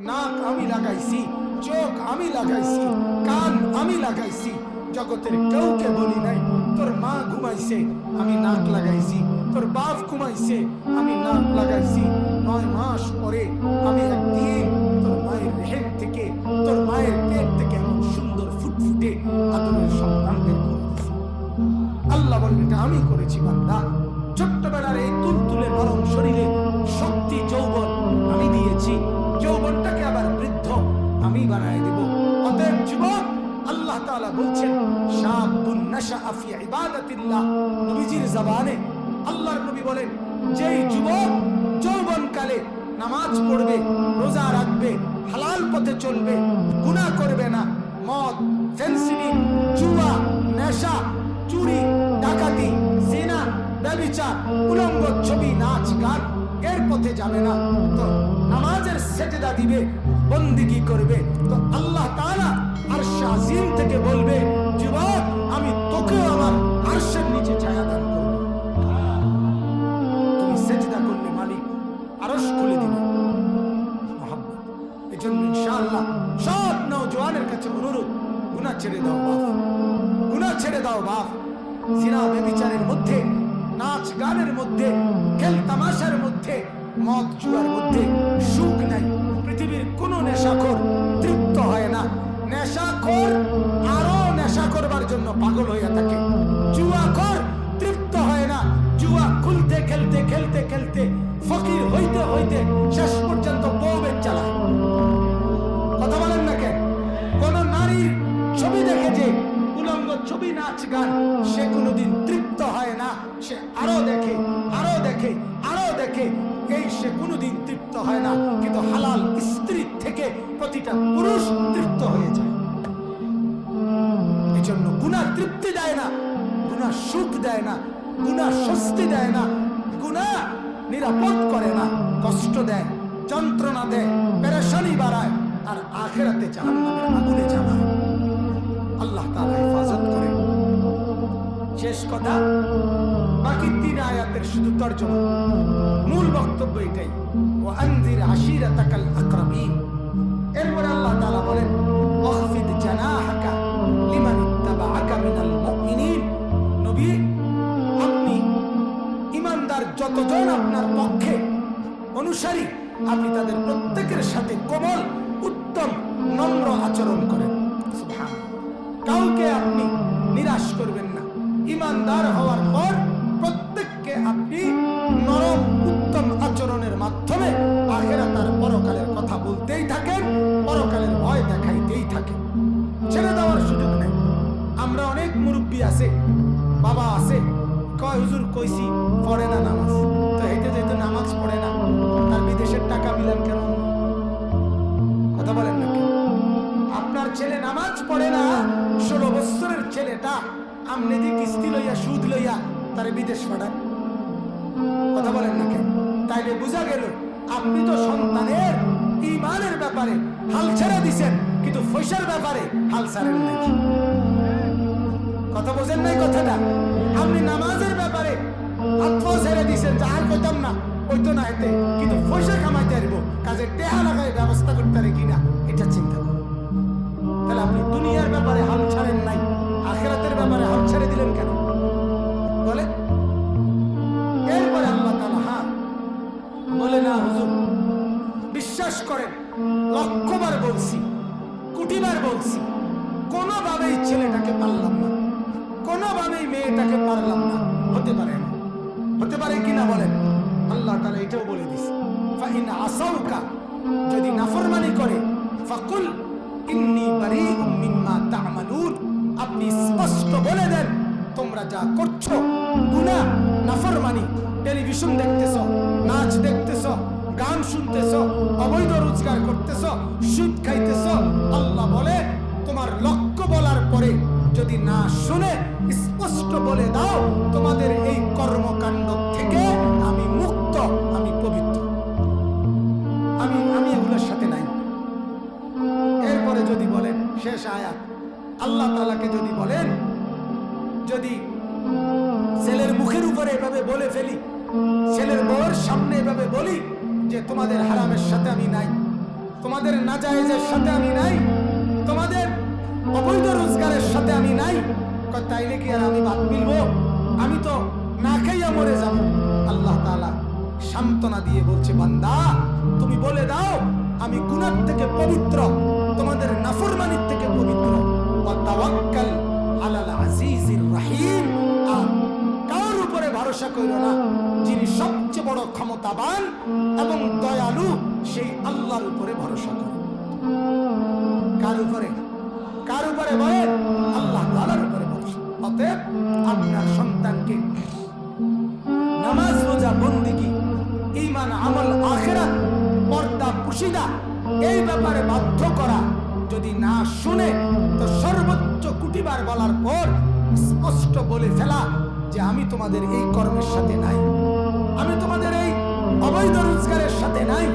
নাক আমি লাগাইছি, চোখ আমি লাগাইছি, কান আমি লাগাইছি, জগতের কাউকে বলি নাই তোর মা ঘুমাইছে আমি নাক লাগাইছি, তোর বাপ ঘুমাইছে আমি নাক লাগাইছি। 9 মাস পরে আমি একদিন তোর মায়ের রেহেম থেকে, তোর মায়ের পেট থেকে এমন সুন্দর ফুটফুটে আদরের সন্তান বের করে দিয়েছি। আল্লাহ বলেন এটা আমি করেছি বান্দা। ছোট্টবেলার এই তুলতুলে নরম শরীরে শক্তি যৌবন আমি দিয়েছি, যৌবনটাকে আবার বৃদ্ধ আমি বানায় দেব। অতএব যুবক, আল্লাহ তাআলা বলছেন শাবুন নাশআ ফি ইবাদাতিল্লাহ। নবীজির জবানে আল্লাহর নবী বলেন যেই যুবক যৌবনকালে নামাজ পড়বে, রোজা রাখবে, হালাল পথে চলবে, গুনাহ করবে না, মদ, ফেন্সিডিল, জুয়া, নেশা, চুরি, ডাকাতি, জিনা, ব্যভিচার, উলঙ্গ ছবি, নাচ গান এর পথে যাবে না, তো নামাজের সেজদা দিবে, বন্দেগী করবে, তো আল্লাহ তাআলা আরশ আজিম থেকে বলবে যুবক আমি তোকেও আমার আরশের নিচে ছায়া দান করব। তুমি সেজদা করলে মালিক আরশ খুলে দিবে। মহব্বত, এজন্য ইনশাআল্লাহ সব নওজোয়ানের কাছে অনুরোধ, গুনাহ ছেড়ে দাও বাপ, গুনাহ ছেড়ে দাও বাপ। জিনা ব্যভিচারের মধ্যে, নাচ গানের মধ্যে, খেল তামাশার মধ্যে, মদ জুয়ার মধ্যে সুখ নাই। পৃথিবীর কোন নেশাখোর তৃপ্ত হয় না। নেশাখোর আরো নেশা করবার জন্য পাগল হয়ে থাকে। জুয়াখোর তৃপ্ত হয় না। জুয়া খুলতে খেলতে খেলতে খেলতে ফকির হইতে হইতে শেষ পর্যন্ত বউবের চালায়। কথা বলেন না কেন? কোন নারীর ছবি দেখে যে উলঙ্গ ছবি, নাচ গান, সে কোনোদিন তৃপ্ত হয় না। সে আরো দেখে, আরো দেখে, আরো দেখে, এই সে কোনোদিন তৃপ্ত হয় না। কিন্তু হালাল স্ত্রীর থেকে প্রতিটা পুরুষ তৃপ্ত হয়ে যায়। এই জন্য গুনাহ তৃপ্তি দেয় না, গুনাহ সুখ দেয় না, গুনাহ স্বস্তি দেয় না, গুনাহ নিরাপদ করে না, কষ্ট দেয়, যন্ত্রণা দেয়, পেরেশানি বাড়ায়, আর আখিরাতে জাহান্নামের আগুনে জ্বালায়। আল্লাহ তাআলা হেফাজত করেন। শেষ কথা, বাকি 3 আয়াতের শুধু তরজমা, মূল বক্তব্য এটাই, ওয়া আনজির আশিরাতাকাল আকরাবিন। এরপরে আল্লাহ তাআলা বলেন ওয়াখফিদ জানাহাকা লিমান ইত্তাবাআকা মিনাল মুমিনিন। নবী, আপনি ঈমানদার যতজন আপনার পক্ষে অনুসারী, আপনি তাদের প্রত্যেকের সাথে কোমল, উত্তম, নম্র আচরণ করেন। সুবহানাল্লাহ। কাউকে আপনি নিরাশ করবেন না। ঈমানদার হওয়ার পর প্রত্যেককে আপনি নরম, উত্তম আচরণের মাধ্যমে আখিরাত আর পরকালের কথা বলতেই থাকেন, পরকালের ভয় দেখাইতেই থাকেন। ছেড়ে দেওয়ার সুযোগ নেই। আমরা অনেক মুরব্বী আছে, বাবা আছে, কয় হুজুর কইছি পড়ে না নামাজ, তো হেঁটে যেতে নামাজ পড়ে না, তার বিদেশের টাকা মিলান কেন? কথা বলেন না কেন? আপনার ছেলে নামাজ পড়ে না, 16 বছরের ছেলেটা আমনে দিয়ে কিস্তি লইয়া, সুদ লইয়া তারে বিদেশ পাঠান। কথা বলেন না কেন? তাইলে বোঝা গেল আপনি তো সন্তানের ঈমানের ব্যাপারে হাল ছেড়ে দিছেন, কিন্তু পয়সার ব্যাপারে হাল ছাড়েন নাই। কথা বোঝেন নাই কথাটা? আপনি নামাজের ব্যাপারে হাত ছেড়ে দিছেন, যে আর কইতাম না, ওই তো না হেতে, কিন্তু পয়সা কামাইতে পারব, কাজে টেহা লাগাই ব্যবস্থা করতে পারে কিনা এটা চিন্তা করুন। তাহলে আপনি দুনিয়ার ব্যাপারে হাল ছাড়েন নাই, আখিরাতের ব্যাপারে হাল ছেড়ে দিলেন কেন বলে? এরপরে আল্লাহ তাআলা বলে না হুজুর, বিশ্বাস করেন, লক্ষবার বলছি, কোটিবার বলছি, কোনোভাবেই ছেলেটাকে পারলাম না, কোনোভাবেই মেয়েটাকে পারলাম না। হতে পারে না, হতে পারে কিনা বলেন? আল্লাহ তাআলা এটাও বলে দিছে, ফাইন আসাউকা, যদি নাফরমানি করে, ফাকুল ইন্নী বারীউম মিম্মা তা'মালুন, আপনি স্পষ্ট বলে দেন তোমরা যা করছো গুনাহ, নাফরমানি, টেলিভিশন দেখতেছো, নাচ দেখতেছো, গান শুনতেছো, অবৈধ রোজগার করতেছো, সুদ খাইতেছো, আল্লাহ বলে তোমার লক্ষ্য বলার পরে যদি না শুনে স্পষ্ট বলে দাও তোমাদের এই কর্মকাণ্ড থেকে আমি মুক্ত, আমি পবিত্র, আমি এগুলোর সাথে নাই। এরপরে যদি বলেন, শেষ আয়াত, আল্লাহ তাআলাকে যদি বলেন, যদি ছেলের মুখের উপরে এভাবে বলে ফেলি, ছেলের বউয়ের সামনে এভাবে বলি যে তোমাদের হারামের সাথে আমি নাই, তোমাদের তোমাদের নাজায়েজের সাথে আমি নাই, তোমাদের অবৈধ রোজগারের সাথে আমি নাই। তাইলে কি আর আমি বাদ মিলবো? আমি তো না খাইয়া মরে যাব। আল্লাহ তাআলা সান্ত্বনা দিয়ে বলছে, বান্দা তুমি বলে দাও আমি গুনাহ থেকে পবিত্র, তোমাদের নাফরমানির থেকে পবিত্র। ওয়া তাওয়াক্কাল আলাল আজিজির রহিম, আর কার উপরে ভরসা কইরো না, যিনি সবচেয়ে বড় ক্ষমতাবান এবং দয়ালু, সেই আল্লাহর উপরে ভরসা করো। কার উপরে? কার উপরে বলেন? আল্লাহ তাআলার উপরে ভরসা। অতএব আপনার সন্তানকে নামাজ, রোজা, বন্দেগী, ঈমান, আমল, আখিরাত, পর্দা, পুশিদা এই ব্যাপারে বাধ্য করা, যদি না শুনে তো সর্বোচ্চ কোটিবার বলার পর স্পষ্ট বলে ফেলা যে আমি তোমাদের এই কর্মের সাথে নাই, আমি তোমাদের এই অবৈধ রোজগারের সাথে নাই,